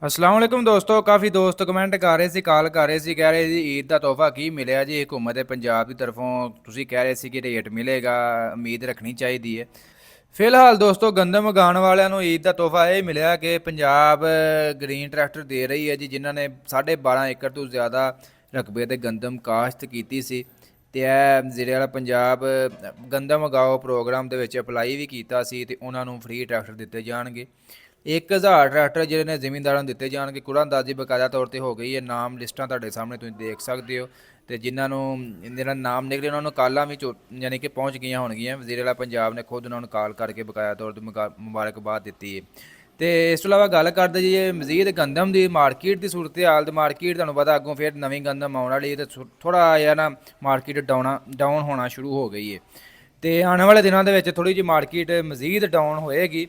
अस्सलाम वालेकुम दोस्तों। काफ़ी दोस्त कमेंट कर ਰਹੇ ਸੀ, ਕਾਲ ਕਰ ਰਹੇ ਸੀ, ਕਹਿ ਰਹੇ ਜੀ ਈਦ ਦਾ ਤੋਹਫਾ ਕੀ ਮਿਲਿਆ ਜੀ ਹਕੂਮਤ ਪੰਜਾਬ ਦੀ ਤਰਫੋਂ। ਤੁਸੀਂ ਕਹਿ ਰਹੇ ਸੀ ਕਿ ਰੇਟ ਮਿਲੇਗਾ, ਉਮੀਦ ਰੱਖਣੀ ਚਾਹੀਦੀ ਹੈ। ਫਿਲਹਾਲ ਦੋਸਤੋ ਗੰਦਮ ਉਗਾਉਣ ਵਾਲਿਆਂ ਨੂੰ ਈਦ ਦਾ ਤੋਹਫਾ ਇਹ ਮਿਲਿਆ ਕਿ ਪੰਜਾਬ ਗ੍ਰੀਨ ਟਰੈਕਟਰ ਦੇ ਰਹੀ ਹੈ ਜੀ, ਜਿਨ੍ਹਾਂ ਨੇ 12.5 ਏਕੜ ਤੋਂ ਜ਼ਿਆਦਾ ਰਕਬੇ ਤੇ ਗੰਦਮ ਕਾਸ਼ਤ ਕੀਤੀ ਸੀ। ਤੇ ਇਹ ਜ਼ਿਲ੍ਹੇ ਵਾਲਾ ਪੰਜਾਬ ਗੰਦਮ ਉਗਾਓ ਪ੍ਰੋਗਰਾਮ ਦੇ ਵਿੱਚ ਅਪਲਾਈ ਵੀ ਕੀਤਾ ਸੀ ਤੇ ਉਹਨਾਂ ਨੂੰ ਫ੍ਰੀ ਟਰੈਕਟਰ ਦਿੱਤੇ ਜਾਣਗੇ। 1000 ਟਰੈਕਟਰ ਜਿਹੜੇ ਨੇ ਜ਼ਿਮੀਂਦਾਰਾਂ ਨੂੰ ਦਿੱਤੇ ਜਾਣਗੇ। ਕੁੜਾਂਦਾਜ਼ੀ ਬਕਾਇਦਾ ਤੌਰ ਤੇ ਹੋ ਗਈ ਹੈ, ਨਾਮ ਲਿਸਟਾਂ ਤੁਹਾਡੇ ਸਾਹਮਣੇ ਤੁਸੀਂ ਦੇਖ ਸਕਦੇ ਹੋ। ਤੇ ਜਿਨ੍ਹਾਂ ਨੂੰ ਜਿਹੜਾ ਨਾਮ ਨਿਕਲੇ ਉਹਨਾਂ ਨੂੰ ਕਾਲਾਂ ਵੀ ਯਾਨੀ ਕਿ ਪਹੁੰਚ ਗਈਆਂ ਹੋਣਗੀਆਂ। ਵਜ਼ੀਰ ਆਲਾ ਪੰਜਾਬ ਨੇ ਖੁਦ ਉਹਨਾਂ ਨੂੰ ਕਾਲ ਕਰਕੇ ਬਕਾਇਆ ਤੌਰ ਤੇ ਮੁਬਾਰਕਬਾਦ ਦਿੱਤੀ ਹੈ। ਤੇ ਇਸ ਤੋਂ ਇਲਾਵਾ ਗੱਲ ਕਰਦੇ ਜੀ ਮਜ਼ੀਦ ਗੰਦਮ ਦੀ ਮਾਰਕੀਟ ਦੀ ਸੂਰਤ ਹਾਲ। ਤੇ ਮਾਰਕੀਟ ਤੁਹਾਨੂੰ ਪਤਾ ਅੱਗੋਂ ਫਿਰ ਨਵੀਂ ਗੰਦਮ ਆਉਣ ਵਾਲੀ ਤੇ ਥੋੜ੍ਹਾ ਜਿਹਾ ਨਾ ਮਾਰਕੀਟ ਡਾਊਨ ਹੋਣਾ ਸ਼ੁਰੂ ਹੋ ਗਈ ਹੈ। ਤੇ ਆਉਣ ਵਾਲੇ ਦਿਨਾਂ ਦੇ ਵਿੱਚ ਥੋੜ੍ਹੀ ਜਿਹੀ ਮਾਰਕੀਟ ਮਜ਼ੀਦ ਡਾਊਨ ਹੋਏਗੀ,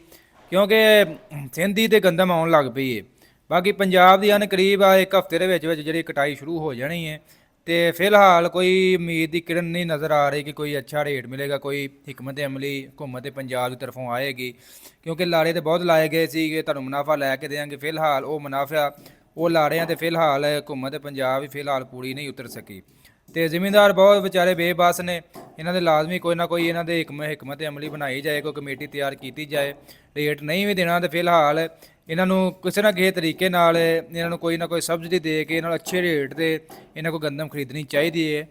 ਕਿਉਂਕਿ ਸਿੰਧੀ ਤੇ ਗੰਦਮ ਆਉਣ ਲੱਗ ਪਈ ਹੈ। ਬਾਕੀ ਪੰਜਾਬ ਦੀ ਹਨ ਕਰੀਬ ਆ ਇੱਕ ਹਫ਼ਤੇ ਦੇ ਵਿੱਚ ਜਿਹੜੀ ਕਟਾਈ ਸ਼ੁਰੂ ਹੋ ਜਾਣੀ ਹੈ। ਤੇ ਫਿਲਹਾਲ ਕੋਈ ਉਮੀਦ ਦੀ ਕਿਰਨ ਨਹੀਂ ਨਜ਼ਰ ਆ ਰਹੀ ਕਿ ਕੋਈ ਅੱਛਾ ਰੇਟ ਮਿਲੇਗਾ, ਕੋਈ ਹਕਮਤ ਅਮਲੀ ਹਕੂਮਤ ਪੰਜਾਬ ਦੀ ਤਰਫੋਂ ਆਏਗੀ। ਕਿਉਂਕਿ ਲਾੜੇ ਤੇ ਬਹੁਤ ਲਾਏ ਗਏ ਸੀ ਕਿ ਤੁਹਾਨੂੰ ਮੁਨਾਫਾ ਲੈ ਕੇ ਦੇਵਾਂਗੇ, ਫਿਲਹਾਲ ਉਹ ਮੁਨਾਫਾ ਉਹ ਲਾੜਿਆਂ ਤੇ ਫਿਲਹਾਲ ਹਕੂਮਤ ਪੰਜਾਬ ਵੀ ਫਿਲਹਾਲ ਪੂਰੀ ਨਹੀਂ ਉਤਰ ਸਕੀ। ਤੇ ਜ਼ਿਮੀਂਦਾਰ ਬਹੁਤ ਵਿਚਾਰੇ ਬੇਬਸ ਨੇ। ਇਹਨਾਂ ਦੇ ਲਾਜ਼ਮੀ ਕੋਈ ਨਾ ਕੋਈ ਇਹਨਾਂ ਦੇ ਹਕਮਤ ਅਮਲੀ ਬਣਾਈ ਜਾਏ, ਕੋਈ ਕਮੇਟੀ ਤਿਆਰ ਕੀਤੀ ਜਾਏ। ਰੇਟ ਨਹੀਂ ਵੀ ਦੇਣਾ ਤੇ ਫਿਲਹਾਲ ਇਹਨਾਂ ਨੂੰ ਕਿਸੇ ਨਾ ਕਿਸੇ ਤਰੀਕੇ ਨਾਲ ਇਹਨਾਂ ਨੂੰ ਕੋਈ ਨਾ ਕੋਈ ਸਬਸਿਡੀ ਦੇ ਕੇ ਇਹਨਾਂ ਨੂੰ ਅੱਛੇ ਰੇਟ ਤੇ ਇਹਨਾਂ ਕੋਲ ਗੰਦਮ ਖਰੀਦਣੀ ਚਾਹੀਦੀ ਹੈ।